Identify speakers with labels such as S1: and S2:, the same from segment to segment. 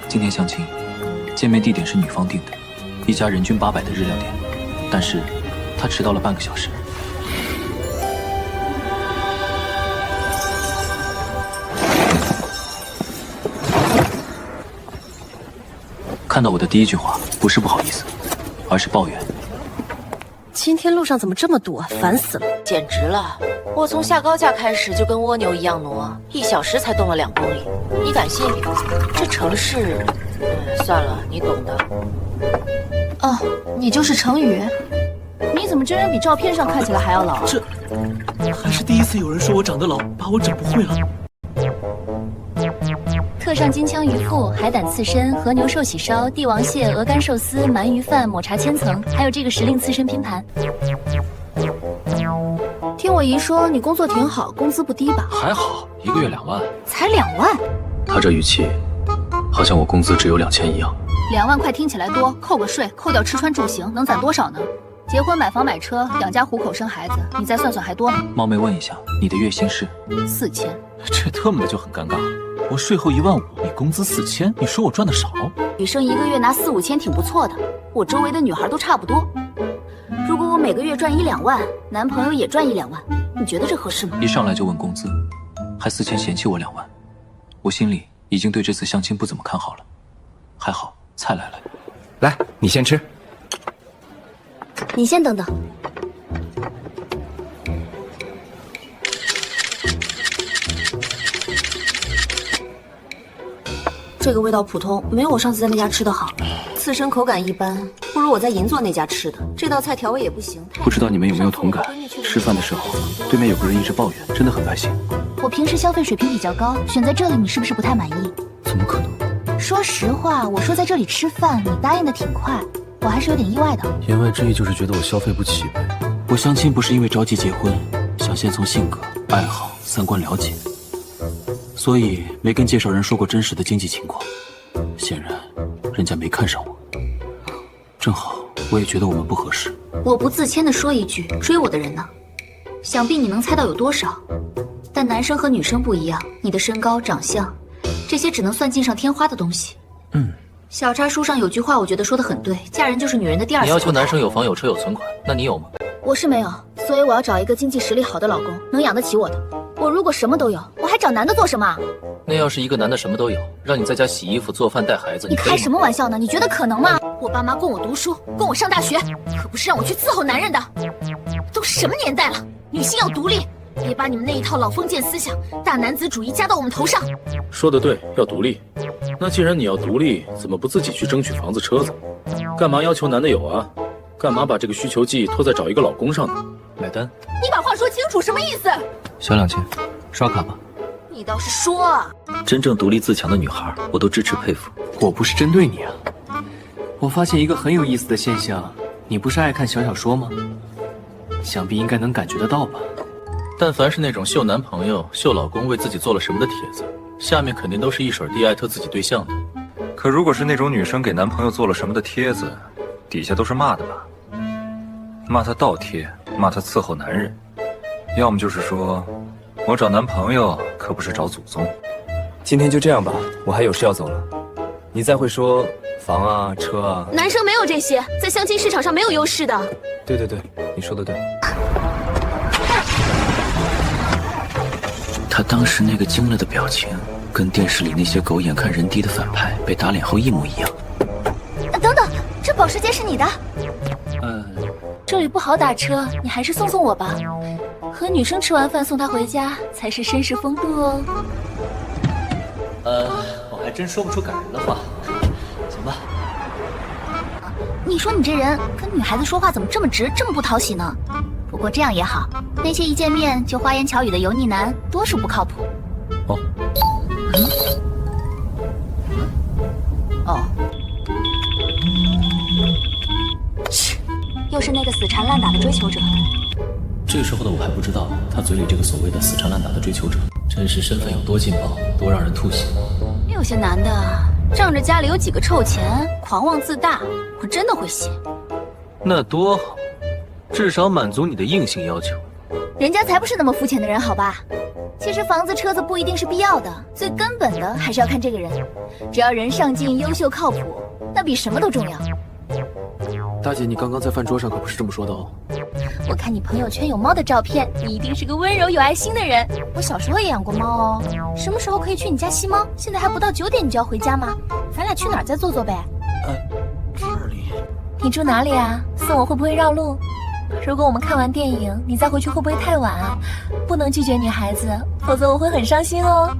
S1: 今天相亲，见面地点是女方定的，一家人均800的日料店，但是他迟到了半个小时。看到我的第一句话不是不好意思，而是抱怨。
S2: 今天路上怎么这么堵啊，烦死了！
S3: 简直了！我从下高架开始就跟蜗牛一样挪，1小时才动了2公里。你敢信？这城市……算了，你懂的。
S4: 哦，你就是程宇。你怎么真人比照片上看起来还要老？
S5: 这还是第一次有人说我长得老，把我整不会了。
S4: 特上金枪鱼腹、海胆刺身、和牛寿喜烧、帝王蟹、鹅肝寿司、鳗鱼饭、抹茶千层，还有这个时令刺身拼盘。
S2: 听我姨说你工作挺好，工资不低吧？
S1: 还好，1个月2万。
S4: 才2万？
S1: 他这语气，好像我工资只有2000一样。
S4: 2万块听起来多，扣个税，扣掉吃穿住行，能攒多少呢？结婚买房买车，养家糊口生孩子，你再算算还多吗？
S1: 冒昧问一下，你的月薪是
S4: ？4000。
S5: 这特么的就很尴尬。我税后15000，你工资4000，你说我赚的少？
S4: 女生1个月拿4、5千挺不错的，我周围的女孩都差不多。如果我每个月赚1、2万，男朋友也赚1、2万，你觉得这合适吗？
S1: 一上来就问工资，还4000嫌弃我2万，我心里已经对这次相亲不怎么看好了。还好菜来了，
S6: 来，你先吃。
S2: 你先等等。这个味道普通，没有我上次在那家吃的好。刺身口感一般，不如我在银座那家吃的。这道菜调味也不行。
S1: 不知道你们有没有同感？吃饭的时候，对面有个人一直抱怨，真的很白心。
S4: 我平时消费水平比较高，选在这里你是不是不太满意？
S1: 怎么可能？
S4: 说实话，我说在这里吃饭，你答应的挺快，我还是有点意外的。
S1: 言外之意就是觉得我消费不起呗。我相亲不是因为着急结婚，想先从性格、爱好、3观了解，所以没跟介绍人说过真实的经济情况。显然，人家没看上我。正好，我也觉得我们不合适。
S4: 我不自谦地说一句，追我的人呢？想必你能猜到有多少。但男生和女生不一样，你的身高、长相，这些只能算锦上添花的东西。小叉书上有句话，我觉得说得很对，嫁人就是女人的第2。
S1: 你要求男生有房有车有存款，那你有吗？
S4: 我是没有，所以我要找一个经济实力好的老公，能养得起我的。我如果什么都有，我还找男的做什么？
S1: 那要是一个男的什么都有，让你在家洗衣服、做饭、带孩子，
S4: 你开什么玩笑呢？你觉得可能吗？我爸妈供我读书，供我上大学，可不是让我去伺候男人的。都什么年代了，女性要独立，别把你们那一套老封建思想、大男子主义加到我们头上。
S7: 说得对，要独立。那既然你要独立，怎么不自己去争取房子、车子？干嘛要求男的有啊？干嘛把这个需求寄托在找一个老公上呢？
S1: 买单。
S4: 你把话说清楚，什么意思？
S1: 小2000，刷卡吧。
S4: 你倒是说啊！
S1: 真正独立自强的女孩，我都支持佩服。
S6: 我不是针对你啊，我发现一个很有意思的现象，你不是爱看小说吗？想必应该能感觉得到吧？
S7: 但凡是那种秀男朋友、秀老公为自己做了什么的帖子，下面肯定都是一水地艾特自己对象的。
S8: 可如果是那种女生给男朋友做了什么的帖子，底下都是骂的吧？骂她倒贴，骂她伺候男人，要么就是说我找男朋友可不是找祖宗。
S6: 今天就这样吧，我还有事要走了。你再会说房啊、车啊，
S2: 男生没有这些，在相亲市场上没有优势的。
S6: 对，你说的对。
S1: 他当时那个惊了的表情，跟电视里那些狗眼看人低的反派被打脸后一模一样。
S4: 等等，这保时捷是你的？这里不好打车，你还是送送我吧。和女生吃完饭送她回家才是绅士风度哦。
S1: 我还真说不出感人的话。行吧。
S4: 你说你这人跟女孩子说话怎么这么直，这么不讨喜呢？不过这样也好，那些一见面就花言巧语的油腻男，多数不靠谱。又是那个死缠烂打的追求者。
S1: 这时候的我还不知道，他嘴里这个所谓的死缠烂打的追求者，真实身份有多劲爆，多让人吐血。
S4: 有些男的仗着家里有几个臭钱，狂妄自大，我真的会信。
S1: 那多好，至少满足你的硬性要求。
S4: 人家才不是那么肤浅的人，好吧？其实房子、车子不一定是必要的，最根本的还是要看这个人。只要人上进、优秀、靠谱，那比什么都重要。
S6: 大姐，你刚刚在饭桌上可不是这么说的哦。
S4: 我看你朋友圈有猫的照片，你一定是个温柔有爱心的人。我小时候也养过猫哦。什么时候可以去你家吸猫？现在还不到9点，你就要回家吗？咱俩去哪儿再坐坐呗？
S6: 这里。
S4: 你住哪里啊？送我会不会绕路？如果我们看完电影，你再回去会不会太晚啊？不能拒绝女孩子，否则我会很伤心哦。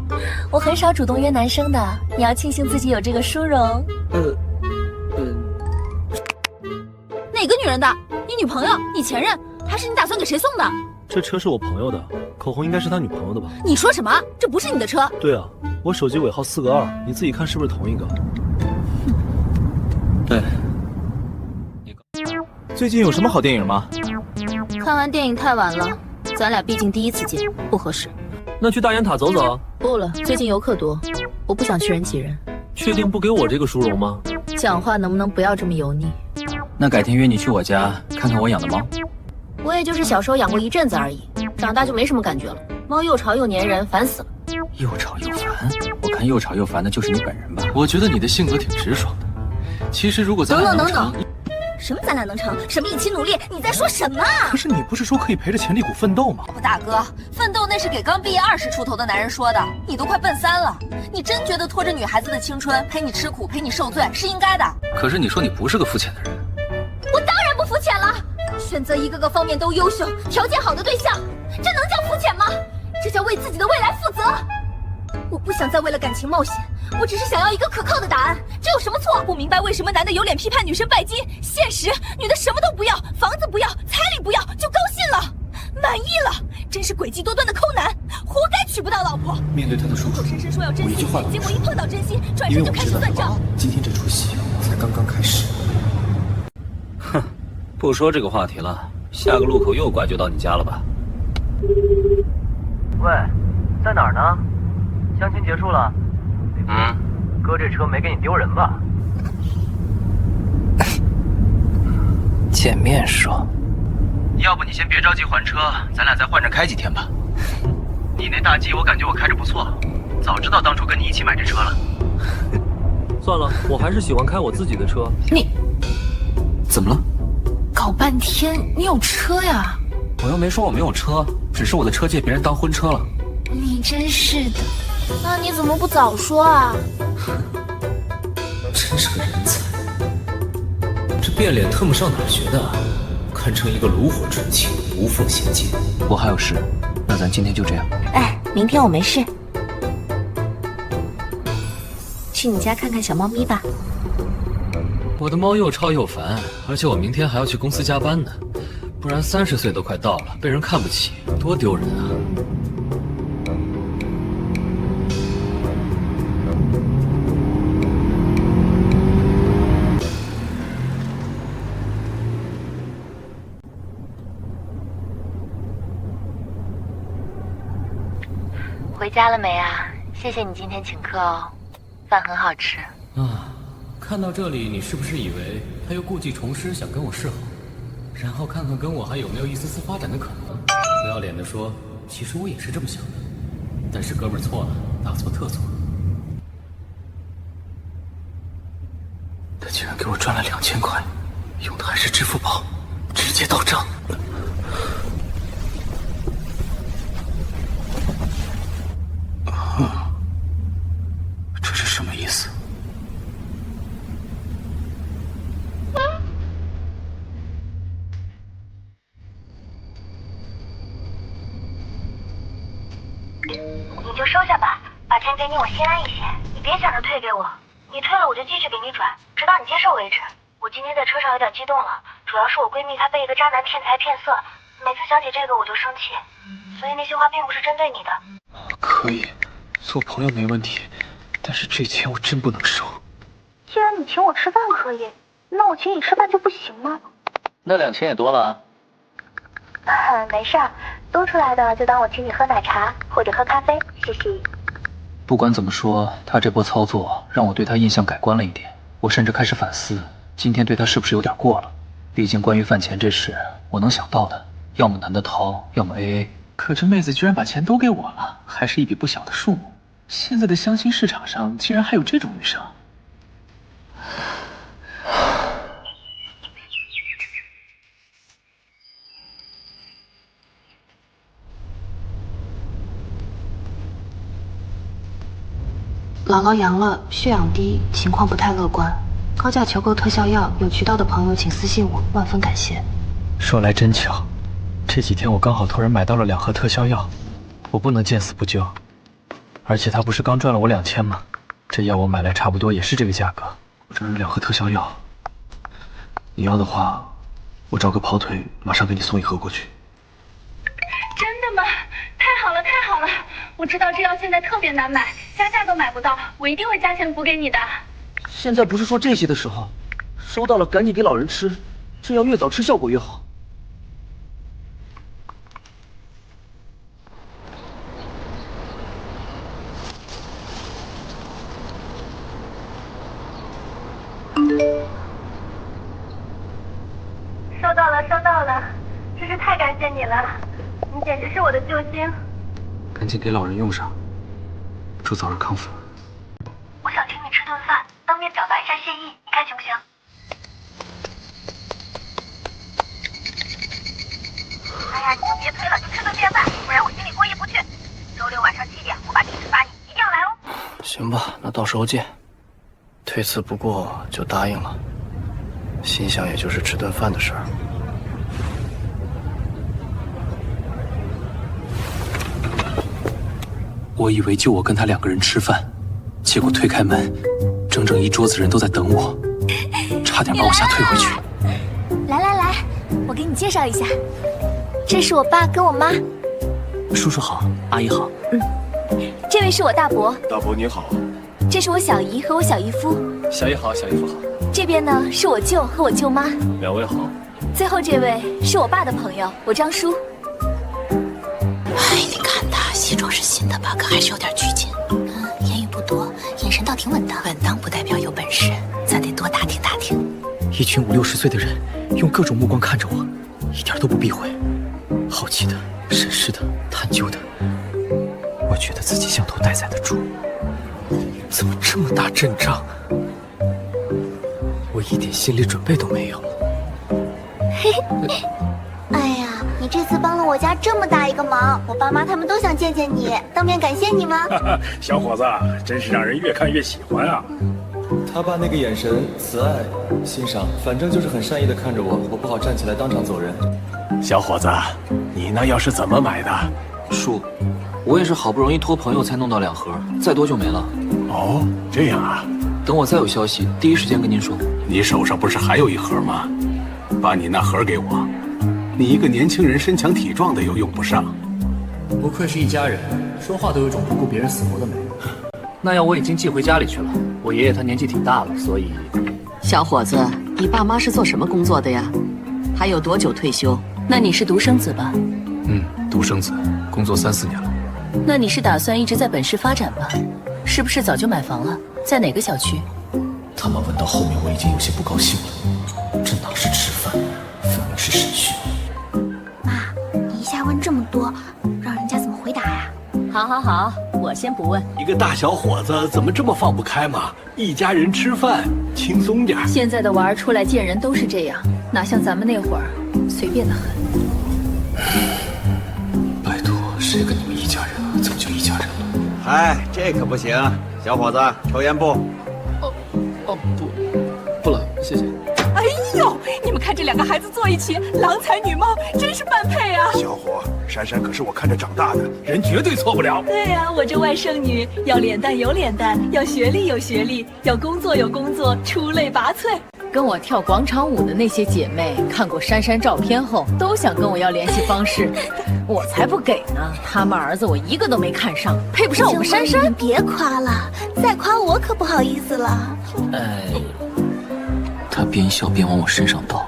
S4: 我很少主动约男生的，你要庆幸自己有这个殊荣。哪个女人的？你女朋友？你前任？还是你打算给谁送的？
S9: 这车是我朋友的，口红应该是他女朋友的吧？
S4: 你说什么？这不是你的车？
S9: 对啊，我手机尾号4个2，你自己看是不是同一个？
S6: 哎，最近有什么好电影吗？
S4: 看完电影太晚了，咱俩毕竟第一次见，不合适。
S9: 那去大雁塔走走。
S4: 不了，最近游客多，我不想去人挤人。
S9: 确定不给我这个殊荣吗？
S4: 讲话能不能不要这么油腻？
S1: 那改天约你去我家看看我养的猫。
S2: 我也就是小时候养过一阵子而已，长大就没什么感觉了。猫又吵又粘人，烦死了。
S1: 又吵又烦，我看又吵又烦的就是你本人吧。
S6: 我觉得你的性格挺直爽的。其实如果咱俩
S2: 等等，什么咱俩能成？什么一起努力？你在说什么？
S6: 可是你不是说可以陪着钱立谷奋斗吗？
S3: 大哥，奋斗那是给刚毕业20出头的男人说的，你都快奔3了，你真觉得拖着女孩子的青春，陪你吃苦，陪你受罪是应该的？
S1: 可是你说你不是个肤浅的人。
S4: 我当然不肤浅了，选择一个个方面都优秀、条件好的对象，这能叫肤浅吗？这叫为自己的未来负责。我不想再为了感情冒险，我只是想要一个可靠的答案，这有什么错？不明白为什么男的有脸批判女生拜金，现实女的什么都不要，房子不要，彩礼不要，就高兴了，满意了，真是诡计多端的抠男，活该娶不到老婆。
S6: 面对他的叔叔，
S4: 深深说要珍惜，
S6: 我一句话都
S4: 结果一碰到真心，转
S6: 因为
S4: 身就开始算账。
S6: 今天这出戏才刚刚开始。
S8: 哼，不说这个话题了，下个路口右拐就到你家了吧？
S10: 喂，在哪儿呢？相亲结束了。哥这车没给你丢人吧？
S1: 见面说。
S10: 要不你先别着急还车，咱俩再换着开几天吧。你那大 G 我感觉我开着不错，早知道当初跟你一起买这车了。
S9: 算了，我还是喜欢开我自己的车。
S3: 你
S1: 怎么了？
S3: 搞半天你有车呀？
S1: 我又没说我没有车，只是我的车借别人当婚车了。
S3: 你真是的，那你怎么不早说啊？
S6: 真是个人才，这变脸特么上哪儿学的？堪称一个炉火纯青，无缝衔接。
S1: 我还有事，那咱今天就这样。
S2: 哎，明天我没事，去你家看看小猫咪吧。
S6: 我的猫又吵又烦，而且我明天还要去公司加班呢，不然30岁都快到了，被人看不起，多丢人啊！
S3: 回家了没啊？谢谢你今天请客哦，饭很好吃。
S6: 啊，看到这里，你是不是以为他又故技重施，想跟我示好，然后看看跟我还有没有一丝丝发展的可能？不要脸的说，其实我也是这么想的，但是哥们儿错了，大错特错。他竟然给我赚了2000块，用的还是支付宝，直接到账。这是什么意思？
S11: 你就收下吧，把钱给你我心安一些。你别想着退给我，你退了我就继续给你转，直到你接受为止。我今天在车上有点激动了，主要是我闺蜜她被一个渣男骗财骗色，每次想起这个我就生气，所以那些话并不是针对你的。
S6: 可以，做朋友没问题，但是这钱我真不能收。
S11: 既然你请我吃饭可以，那我请你吃饭就不行吗？
S5: 那2000也多了啊。
S11: 没事儿，多出来的就当我请你喝奶茶或者喝咖啡，谢谢。
S1: 不管怎么说，他这波操作让我对他印象改观了一点。我甚至开始反思，今天对他是不是有点过了？毕竟关于饭钱这事，我能想到的，要么男的掏，要么AA，
S12: 可这妹子居然把钱都给我了，还是一笔不小的数目。现在的相亲市场上竟然还有这种女生。
S13: 姥姥阳了，血氧低，情况不太乐观。高价求购特效药，有渠道的朋友请私信我，万分感谢。
S12: 说来真巧，这几天我刚好托人买到了2盒特效药，我不能见死不救。而且他不是刚赚了我2000吗？这药我买来差不多也是这个价格。我这儿有2盒特效药，你要的话，我找个跑腿，马上给你送1盒过去。
S11: 真的吗？太好了，太好了！我知道这药现在特别难买，加价都买不到，我一定会加钱补给你的。
S12: 现在不是说这些的时候，收到了赶紧给老人吃，这药越早吃效果越好。
S11: 收到了，收到了，真是太感谢你了，你简直是我的救星。
S12: 赶紧给老人用上，祝早日康复。
S11: 我想请你吃顿饭，当面表达一下谢意，你看行不行？哎呀，你就别催了，就吃顿便饭，不然我心里过意不去。周6晚上7点，我把地址发你，一定要来哦。
S10: 行吧，那到时候见。推辞不过就答应了，心想也就是吃顿饭的事儿。
S1: 我以为就我跟他2个人吃饭，结果推开门，整整一桌子人都在等我，差点把我吓退回去。
S4: 来来来，我给你介绍一下，这是我爸跟我妈。
S1: 叔叔好，阿姨好。
S4: 这位是我大伯。
S14: 大伯你好。
S4: 这是我小姨和我小姨夫。
S14: 小姨好，小姨夫好。
S4: 这边呢是我舅和我舅妈。
S14: 2位好。
S4: 最后这位是我爸的朋友，我张叔。
S3: 哎，你看他西装是新的吧，可还是有点拘谨。
S4: 言语不多，眼神倒挺稳当。
S3: 稳当不代表有本事，咱得多打听打听。
S1: 一群50、60岁的人，用各种目光看着我，一点都不避讳，好奇的、审视的、探究的。我觉得自己像头待宰的猪，怎么这么大阵仗？我一点心理准备都没有。
S11: 哎呀，你这次帮了我家这么大一个忙，我爸妈他们都想见见你，当面感谢你吗？
S14: 小伙子，真是让人越看越喜欢啊！
S15: 他爸那个眼神，慈爱、欣赏，反正就是很善意的看着我，我不好站起来当场走人。
S14: 小伙子，你那药是怎么买的？
S1: 叔，我也是好不容易托朋友才弄到2盒，再多就没了。
S14: 哦，这样啊。
S1: 等我再有消息，第一时间跟您说。
S14: 你手上不是还有1盒吗？把你那盒给我。你一个年轻人，身强体壮的又用不上。
S6: 不愧是一家人，说话都有种不顾别人死活的美。那药我已经寄回家里去了，我爷爷他年纪挺大了，所以……
S3: 小伙子，你爸妈是做什么工作的呀？还有多久退休？
S16: 那你是独生子吧？
S1: 独生子，工作3、4年了。
S16: 那你是打算一直在本市发展吧？是不是早就买房了？在哪个小区？
S1: 他们问到后面，我已经有些不高兴了。这哪是吃饭，分明是审讯。
S11: 妈，你一下问这么多，让人家怎么回答呀？
S16: 好好好，我先不问。
S14: 一个大小伙子怎么这么放不开嘛？一家人吃饭轻松点。
S16: 现在的娃儿出来见人都是这样，哪像咱们那会儿随便的很。
S1: 拜托，谁跟你们一家人啊？怎么就一家人了？
S17: 哎，这可不行，小伙子，抽烟不？
S1: 不了，谢谢。
S16: 哎呦，你们看这2个孩子坐一起，郎才女貌，真是般配啊！
S14: 小伙，珊珊可是我看着长大的，人绝对错不了。
S16: 对呀，我这外甥女要脸蛋有脸蛋，要学历有学历，要工作有工作，出类拔萃。跟我跳广场舞的那些姐妹看过珊珊照片后，都想跟我要联系方式，我才不给呢。他们儿子我一个都没看上，配不上我们珊珊。
S11: 你别夸了，再夸我可不好意思了。
S1: 他边笑边往我身上倒，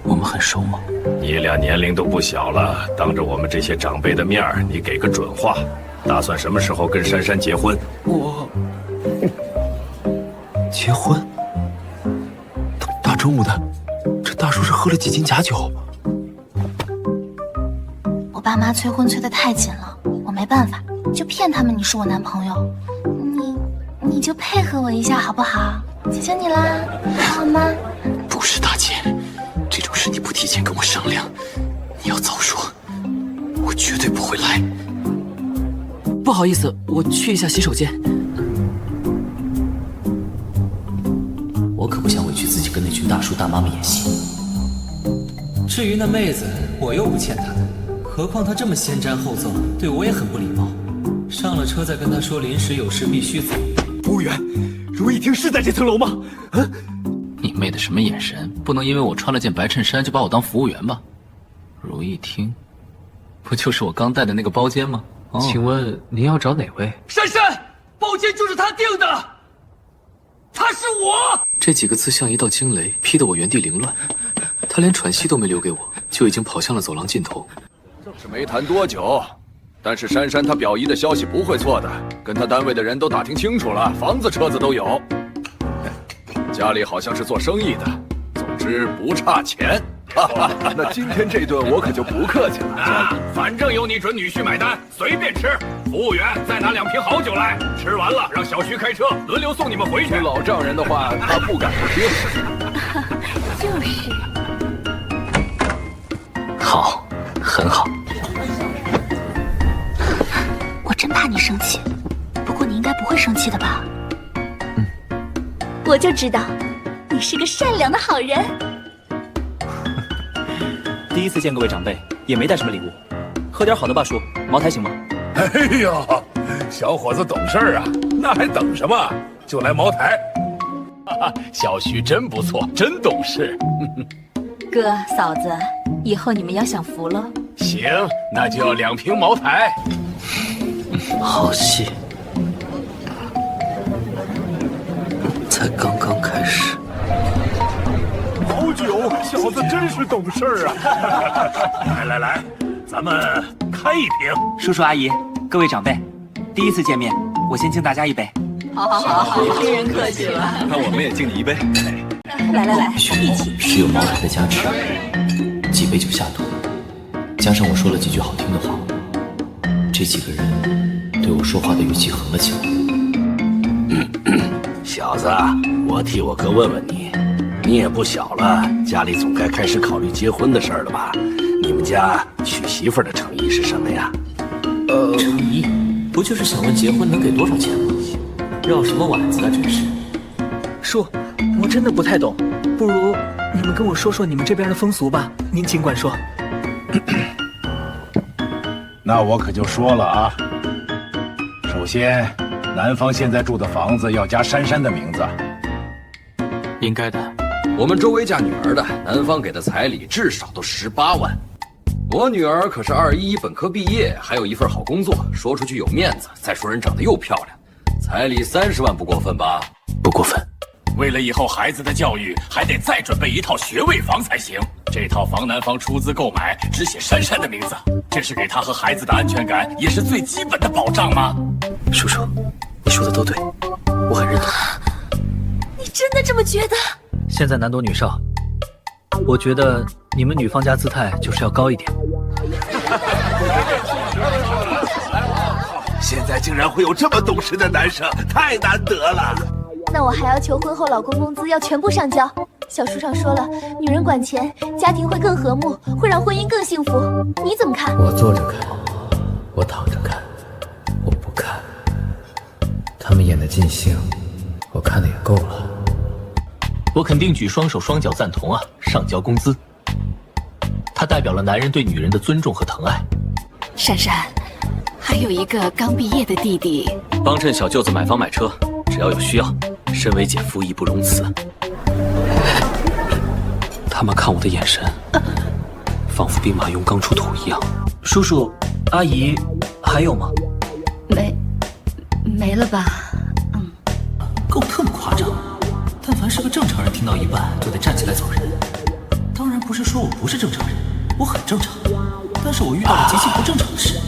S1: 我们很熟吗？
S14: 你俩年龄都不小了，当着我们这些长辈的面儿，你给个准话，打算什么时候跟珊珊结婚？
S1: 我结婚？大中午的，这大叔是喝了几斤假酒？
S11: 我
S4: 爸妈催婚催得太紧了，我没办法，就骗他们你是我男朋友。你就配合我一下好不好？求求你啦，好吗？
S1: 不是大姐，这种事你不提前跟我商量，你要早说，我绝对不会来。不好意思，我去一下洗手间。
S6: 我可不想委屈自己跟那群大叔大妈们演戏。至于那妹子，我又不欠她的，何况她这么先斩后奏，对我也很不礼貌。上了车再跟她说临时有事必须走。
S14: 服务员，如意厅是在这层楼吗？
S5: 你妹的什么眼神？不能因为我穿了件白衬衫就把我当服务员吧？如意厅，不就是我刚带的那个包间吗？
S12: 请问您要找哪位？
S14: 珊珊，包间就是他订的，他是我。
S1: 这几个字像一道惊雷，劈得我原地凌乱。他连喘息都没留给我，就已经跑向了走廊尽头。
S14: 是没谈多久，但是珊珊她表姨的消息不会错的，跟她单位的人都打听清楚了，房子车子都有，家里好像是做生意的，总之不差钱。
S18: 那今天这顿我可就不客气了。
S14: 反正由你准女婿买单，随便吃。服务员再拿2瓶好酒来，吃完了让小徐开车轮流送你们回去。
S18: 老丈人的话他不敢不听。
S4: 就是。
S1: 好，很好。
S4: 我真怕你生气，不过你应该不会生气的吧？我就知道，你是个善良的好人。
S19: 第一次见各位长辈，也没带什么礼物，喝点好的吧，叔，茅台行吗？
S14: 哎呦，小伙子懂事啊，那还等什么？就来茅台。小徐真不错，真懂事。
S16: 哥嫂子，以后你们要享福了。
S14: 行，那就要2瓶茅台。
S1: 好戏，才刚刚开始。
S14: 好酒，小子真是懂事啊！来，咱们开1瓶。
S19: 叔叔阿姨，各位长辈，第一次见面，我先敬大家一杯。
S16: 好，别人客气了。
S18: 那我们也敬你一杯。
S16: 来，一起。
S1: 是有茅台的加持，几杯酒下肚，加上我说了几句好听的话，这几个人对我说话的语气横了起来。
S14: 小子，我替我哥问问你，你也不小了，家里总该开始考虑结婚的事儿了吧？你们家娶媳妇儿的诚意是什么呀？
S6: 诚意不就是想问结婚能给多少钱吗？绕什么碗子啊，真是！
S19: 叔，我真的不太懂，不如你们跟我说说你们这边的风俗吧。您尽管说。
S14: 那我可就说了啊。首先，男方现在住的房子要加珊珊的名字。
S1: 应该的。
S17: 我们周围嫁女儿的，男方给的彩礼至少都18万。我女儿可是211本科毕业，还有一份好工作，说出去有面子。再说人长得又漂亮，彩礼30万不过分吧？
S1: 不过分。
S14: 为了以后孩子的教育，还得再准备1套学位房才行。这套房男方出资购买，只写珊珊的名字，这是给他和孩子的安全感，也是最基本的保障吗？
S1: 叔叔，你说的都对，我很认同。
S4: 你真的这么觉得？
S19: 现在男多女少，我觉得你们女方家姿态就是要高一点。
S14: 现在竟然会有这么懂事的男生，太难得了。
S4: 那我还要求婚后老公工资要全部上交。小书上说了，女人管钱，家庭会更和睦，会让婚姻更幸福。你怎么看？
S1: 我坐着看，我躺着看，我不看。他们演的尽兴，我看的也够了。
S5: 我肯定举双手双脚赞同啊！上交工资，它代表了男人对女人的尊重和疼爱。
S16: 珊珊，还有一个刚毕业的弟弟，
S1: 帮衬小舅子买房买车，只要有需要，身为姐夫义不容辞。他们看我的眼神，仿佛兵马俑刚出土一样。
S19: 叔叔，阿姨，还有吗？
S4: 没了吧？
S6: 够特么夸张。但凡是个正常人，听到一半就得站起来走人。当然不是说我不是正常人，我很正常，但是我遇到了极其不正常的事。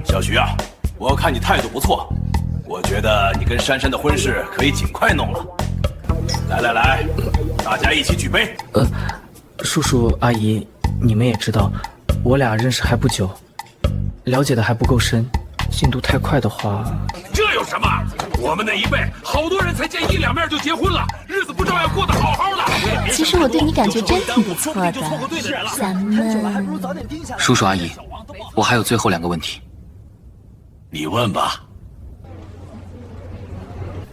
S14: 小徐啊，我看你态度不错，我觉得你跟珊珊的婚事可以尽快弄了。来，大家一起举杯。
S19: 叔叔阿姨，你们也知道，
S12: 我俩认识还不久，了解的还不够深，进度太快的话，
S20: 这有什么？我们那一辈好多人才见一两面就结婚了，日子不照样过得好好的？
S4: 其实我对你感觉真挺不错的，咱们……
S1: 叔叔阿姨，我还有最后2个问题。
S20: 你问吧。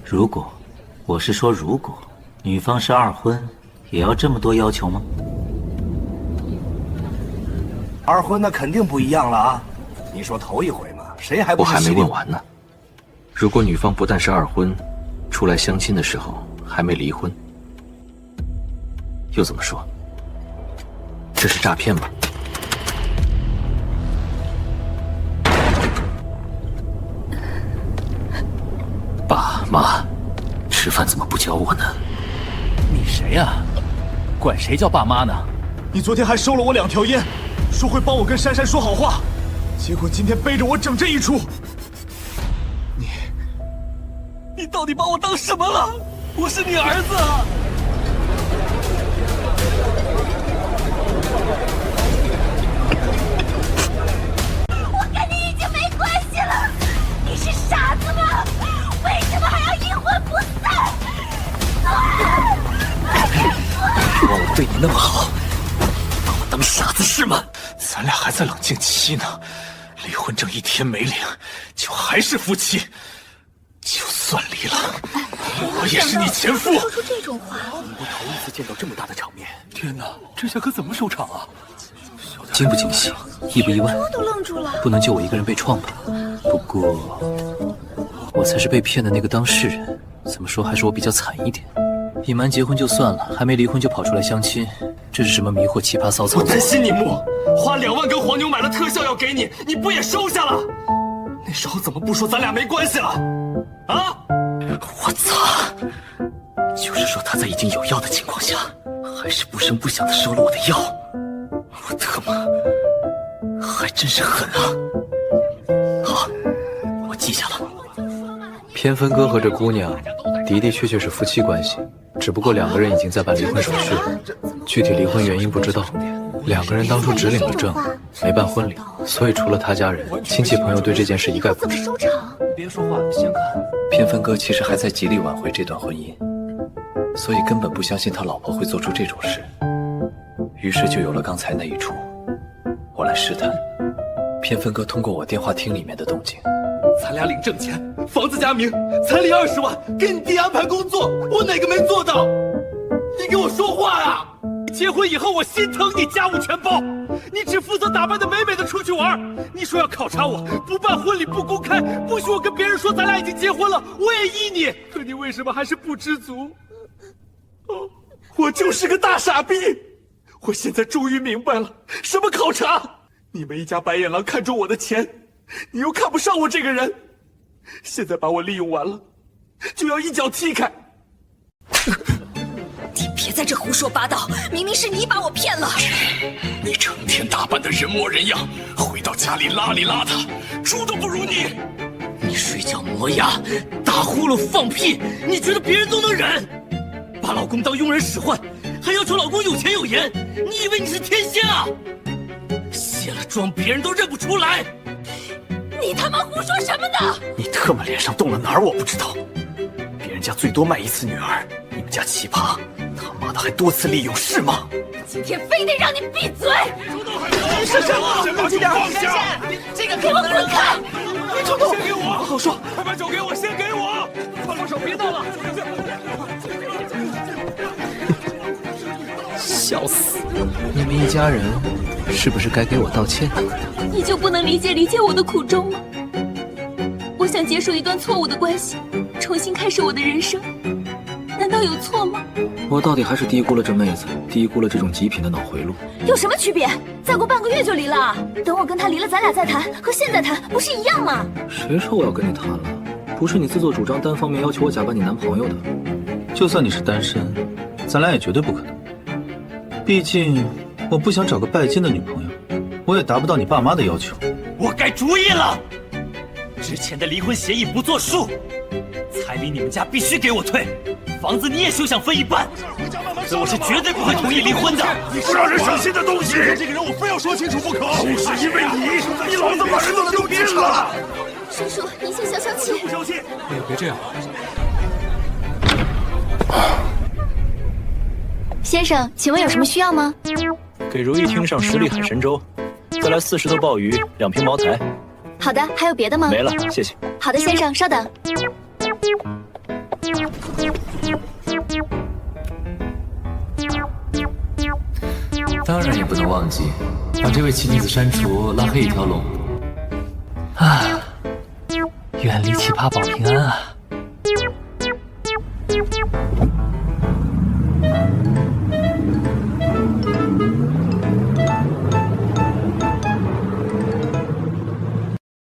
S21: 如果，我是说如果，女方是2婚，也要这么多要求吗
S18: ？2婚那肯定不一样了啊！你说头一回嘛，谁还不是？
S1: 我还没问完呢。如果女方不但是2婚，出来相亲的时候还没离婚，又怎么说？这是诈骗吗？爸妈，吃饭怎么不教我呢？
S5: 你谁呀？管谁叫爸妈呢？
S15: 你昨天还收了我2条烟，说会帮我跟珊珊说好话，结果今天背着我整这一出。你到底把我当什么了？我是你儿子啊！
S11: 我跟你已经没关系了，你是傻子吗？为什么还要阴魂不散？
S19: 指望我对你那么好，把我当傻子是吗？咱俩还在冷静期呢，离婚证1天没领，就还是夫妻。就算离了，我也是你前夫。
S4: 说出这种话，
S19: 我头一次见到这么大的场面，天哪，这下可怎么收场啊？
S1: 惊不惊喜，意不意外？
S4: 都愣住了。
S1: 不能就我一个人被创吧？不过，我才是被骗的那个当事人，怎么说还是我比较惨一点。隐瞒结婚就算了，还没离婚就跑出来相亲，这是什么迷惑奇葩骚操作？
S15: 我担心你木，花2万跟黄牛买了特效药给你，你不也收下了？那时候怎么不说咱俩没关系了？啊！
S19: 我操！就是说他在已经有药的情况下，还是不声不响的收了我的药，我特么还真是狠啊！好，我记下了。
S12: 偏分哥和这姑娘的的确确是夫妻关系，只不过2个人已经在办离婚手续了，具体离婚原因不知道。2个人当初只领了证，没办婚礼，所以除了他家人，亲戚朋友对这件事一概不知。
S19: 别说话，先看。
S12: 偏分哥其实还在极力挽回这段婚姻，所以根本不相信他老婆会做出这种事，于是就有了刚才那一出。我来试探，偏分哥通过我电话厅里面的动静，
S15: 咱俩领证钱，房子加名，彩礼20万，给你弟安排工作，我哪个没做到？你给我说话呀！结婚以后我心疼你，家务全包，你只负责打扮得美美的出去玩。你说要考察我，不办婚礼，不公开，不许我跟别人说咱俩已经结婚了，我也依你。可你为什么还是不知足？哦，我就是个大傻逼。我现在终于明白了，什么考察？你们一家白眼狼看中我的钱，你又看不上我这个人，现在把我利用完了，就要一脚踢开。
S11: 你别在这胡说八道，明明是你把我骗了。
S20: 你成天打扮得人模人样，回到家里邋里邋遢，猪都不如你。
S15: 你睡觉磨牙，打呼噜放屁，你觉得别人都能忍？把老公当佣人使唤，还要求老公有钱有颜，你以为你是天仙啊？卸了妆别人都认不出来。
S11: 你他妈胡说什么呢？
S19: 你特么脸上动了哪儿我不知道，别人家最多卖1次女儿，你们家奇葩他妈的还多次利用是吗？
S11: 今天非得让你闭嘴！
S15: 珊珊，冷静点！
S11: 珊珊，这个给我滚开！
S15: 别冲动，先给我，好说，快把酒给我，先给我！放手，别闹了！
S12: 笑死！你们一家人是不是该给我道歉？
S4: 你就不能理解我的苦衷吗？我想结束一段错误的关系，重新开始我的人生，难道有错吗？
S1: 我到底还是低估了这妹子，低估了这种极品的脑回路。
S4: 有什么区别？再过半个月就离了，等我跟他离了，咱俩再谈，和现在谈不是一样吗？
S1: 谁说我要跟你谈了？不是你自作主张单方面要求我假扮你男朋友的。就算你是单身，咱俩也绝对不可能。毕竟我不想找个拜金的女朋友，我也达不到你爸妈的要求。
S15: 我改主意了，之前的离婚协议不作数，彩礼你们家必须给我退，房子你也休想分一半，所以我是绝对不会同意离婚的。
S20: 你不让人省心的东西，
S15: 这个人我非要说清楚不可。
S20: 都是因为你老子把人都丢尽了。
S4: 叔叔，您先消消气。
S15: 不消气。
S19: 哎呀，别这样。
S4: 先生，请问有什么需要吗？
S7: 给如意厅上10粒海参粥，再来40头鲍鱼，2瓶茅台。
S4: 好的，还有别的吗？
S7: 没了，谢谢。
S4: 好的，先生，稍等。
S5: 当然也不能忘记把这位奇女子删除，拉黑一条龙。啊，远离奇葩保平安啊！